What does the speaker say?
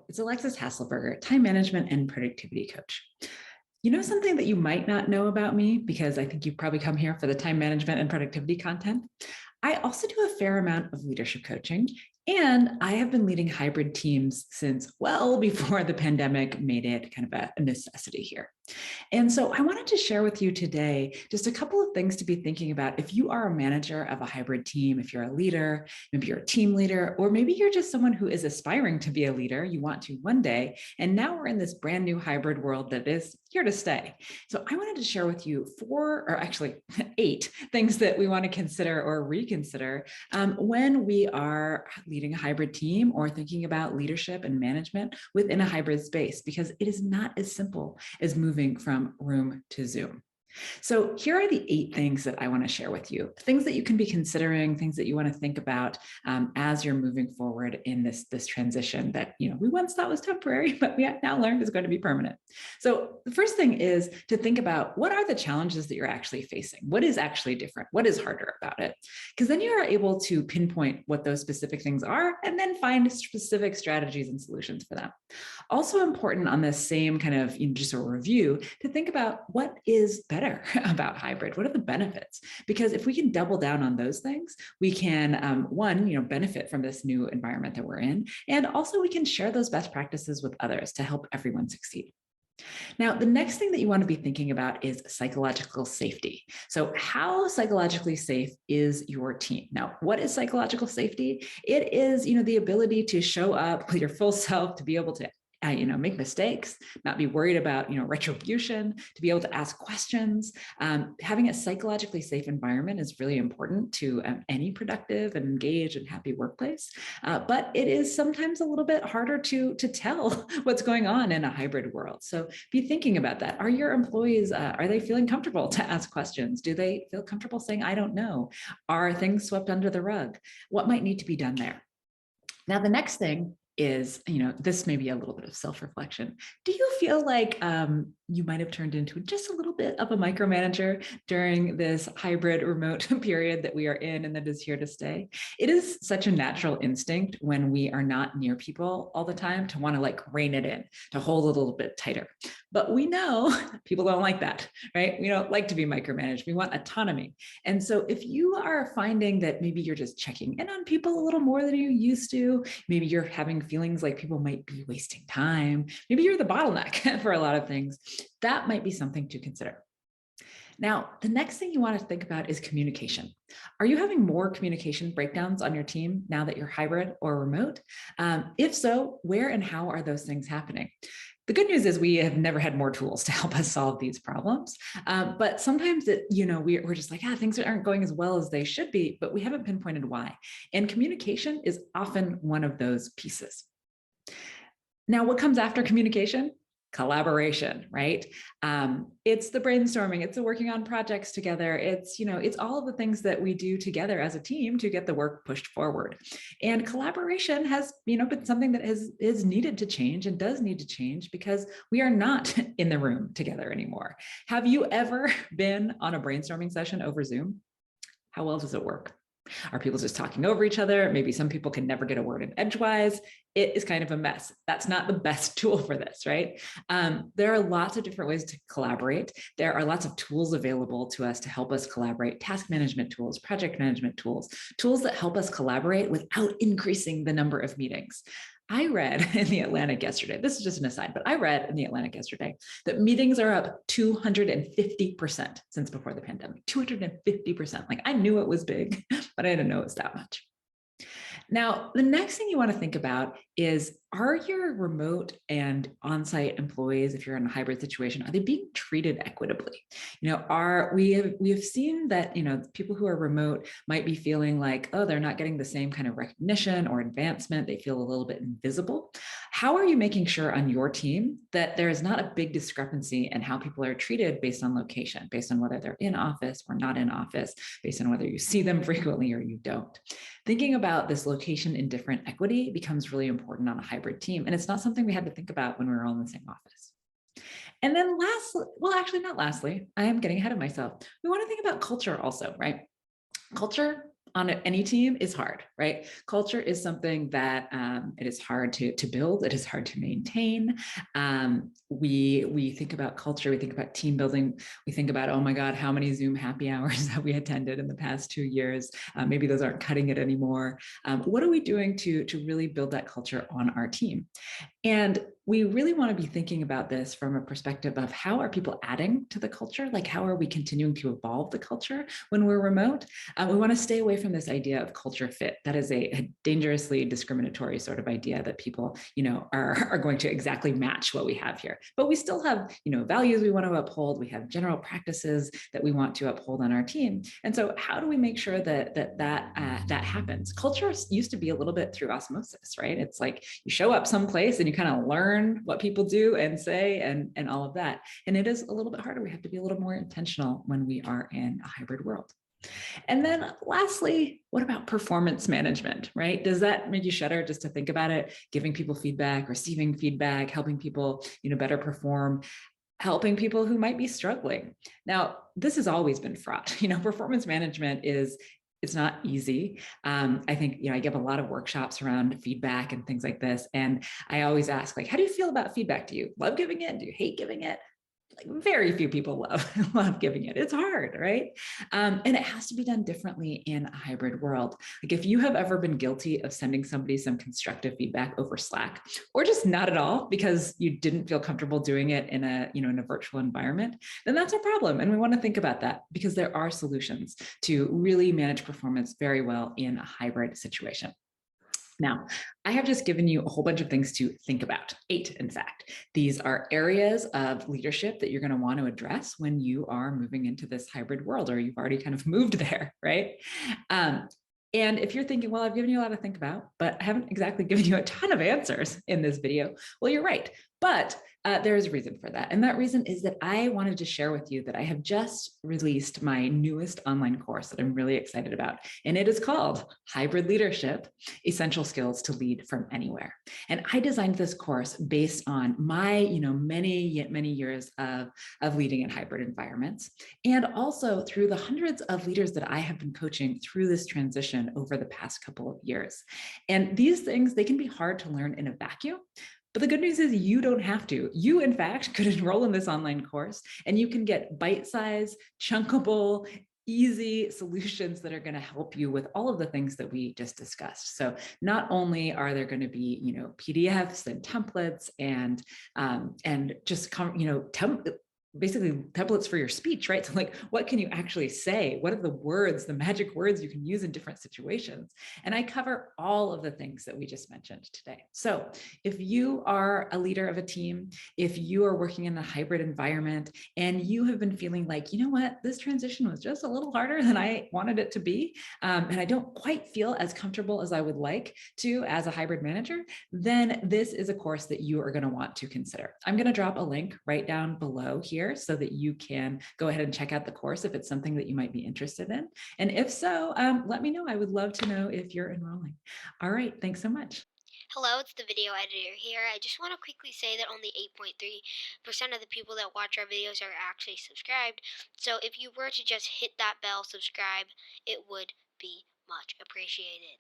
It's Alexis Hasselberger, time management and productivity coach. You know something that you might not know about me, because I think you've probably come here for the time management and productivity content. I also do a fair amount of leadership coaching, and I have been leading hybrid teams since well before the pandemic made it kind of a necessity here. And so I wanted to share with you today just a couple of things to be thinking about if you are a manager of a hybrid team, if you're a leader, maybe you're a team leader, or maybe you're just someone who is aspiring to be a leader, you want to one day, and now we're in this brand new hybrid world that is here to stay. So I wanted to share with you 4, or actually 8 things that we want to consider or reconsider when we are leading a hybrid team or thinking about leadership and management within a hybrid space, because it is not as simple as moving from room to Zoom. So here are the 8 things that I want to share with you, things that you can be considering, things that you want to think about as you're moving forward in this transition that we once thought was temporary, but we have now learned is going to be permanent. So the first thing is to think about, what are the challenges that you're actually facing? What is actually different? What is harder about it? Because then you are able to pinpoint what those specific things are and then find specific strategies and solutions for them. Also important on this same kind of just a review, to think about what is better about hybrid. What are the benefits? Because if we can double down on those things, we can, one, benefit from this new environment that we're in, and also we can share those best practices with others to help everyone succeed. Now, the next thing that you want to be thinking about is psychological safety. So how psychologically safe is your team? Now, what is psychological safety? It is, the ability to show up with your full self, to be able to make mistakes, not be worried about, retribution, to be able to ask questions. Having a psychologically safe environment is really important to any productive and engaged and happy workplace. But it is sometimes a little bit harder to tell what's going on in a hybrid world. So be thinking about that. Are your employees, are they feeling comfortable to ask questions? Do they feel comfortable saying, I don't know? Are things swept under the rug? What might need to be done there? Now, the next thing is, this may be a little bit of self-reflection. Do you feel like you might have turned into just a little bit of a micromanager during this hybrid remote period that we are in and that is here to stay? It is such a natural instinct when we are not near people all the time to want to rein it in, to hold a little bit tighter. But we know people don't like that, right? We don't like to be micromanaged. We want autonomy. And so if you are finding that maybe you're just checking in on people a little more than you used to, maybe you're having feelings like people might be wasting time, maybe you're the bottleneck for a lot of things, that might be something to consider. Now, the next thing you want to think about is communication. Are you having more communication breakdowns on your team now that you're hybrid or remote? If so, where and how are those things happening? The good news is we have never had more tools to help us solve these problems. But sometimes we're just like, things aren't going as well as they should be, but we haven't pinpointed why. And communication is often one of those pieces. Now, what comes after communication? Collaboration, right? It's the brainstorming, it's the working on projects together. It's all of the things that we do together as a team to get the work pushed forward. And collaboration has, been something that is needed to change and does need to change, because we are not in the room together anymore. Have you ever been on a brainstorming session over Zoom? How well does it work? Are people just talking over each other? Maybe some people can never get a word in edgewise. It is kind of a mess. That's not the best tool for this, right? There are lots of different ways to collaborate. There are lots of tools available to us to help us collaborate: task management tools, project management tools, tools that help us collaborate without increasing the number of meetings. I read in the Atlantic yesterday, this is just an aside, but I read in the Atlantic yesterday that meetings are up 250% since before the pandemic. 250%. I knew it was big, but I didn't know it was that much. Now, the next thing you want to think about is, are your remote and on-site employees, if you're in a hybrid situation, are they being treated equitably? We have seen that, people who are remote might be feeling like, oh, they're not getting the same kind of recognition or advancement. They feel a little bit invisible. How are you making sure on your team that there is not a big discrepancy in how people are treated based on location, based on whether they're in office or not in office, based on whether you see them frequently or you don't? Thinking about this location indifferent equity becomes really important on a hybrid team. And it's not something we had to think about when we were all in the same office. And then lastly, well, actually not lastly, I am getting ahead of myself. We want to think about culture also, right? Culture on any team is hard, right? Culture is something that it is hard to build. It is hard to maintain. We think about culture. We think about team building. We think about, oh my God, how many Zoom happy hours have we attended in the past 2 years? Maybe those aren't cutting it anymore. What are we doing to really build that culture on our team? And we really want to be thinking about this from a perspective of how are people adding to the culture? Like, how are we continuing to evolve the culture when we're remote? We want to stay away from this idea of culture fit. That is a dangerously discriminatory sort of idea that people, are going to exactly match what we have here. But we still have, values we want to uphold. We have general practices that we want to uphold on our team. And so, how do we make sure that happens? Culture used to be a little bit through osmosis, right? It's like you show up someplace and you kind of learn what people do and say and all of that. And it is a little bit harder. We have to be a little more intentional when we are in a hybrid world. And then lastly, what about performance management, right? Does that make you shudder just to think about it? Giving people feedback, receiving feedback, helping people, better perform, helping people who might be struggling. Now, this has always been fraught. Performance management it's not easy. I think, I give a lot of workshops around feedback and things like this. And I always ask, like, how do you feel about feedback? Do you love giving it? Do you hate giving it? Like, very few people love giving it. It's hard, right? And it has to be done differently in a hybrid world. Like, if you have ever been guilty of sending somebody some constructive feedback over Slack, or just not at all because you didn't feel comfortable doing it in a virtual environment, then that's a problem. And we want to think about that because there are solutions to really manage performance very well in a hybrid situation. Now, I have just given you a whole bunch of things to think about, 8, in fact. These are areas of leadership that you're going to want to address when you are moving into this hybrid world, or you've already kind of moved there, right? And if you're thinking, well, I've given you a lot to think about, but I haven't exactly given you a ton of answers in this video, well, you're right. But there is a reason for that. And that reason is that I wanted to share with you that I have just released my newest online course that I'm really excited about. And it is called Hybrid Leadership: Essential Skills to Lead from Anywhere. And I designed this course based on my, many years of leading in hybrid environments. And also through the hundreds of leaders that I have been coaching through this transition over the past couple of years. And these things, they can be hard to learn in a vacuum. But the good news is you don't have to. You, in fact, could enroll in this online course and you can get bite-sized, chunkable, easy solutions that are going to help you with all of the things that we just discussed. So not only are there going to be, PDFs and templates and just basically templates for your speech, right? So like, what can you actually say? What are the words, the magic words you can use in different situations? And I cover all of the things that we just mentioned today. So if you are a leader of a team, if you are working in a hybrid environment and you have been feeling like, this transition was just a little harder than I wanted it to be, and I don't quite feel as comfortable as I would like to as a hybrid manager, then this is a course that you are going to want to consider. I'm going to drop a link right down below here so that you can go ahead and check out the course if it's something that you might be interested in. And if so, let me know. I would love to know if you're enrolling. All right. Thanks so much. Hello, it's the video editor here. I just want to quickly say that only 8.3% of the people that watch our videos are actually subscribed. So if you were to just hit that bell, subscribe, it would be much appreciated.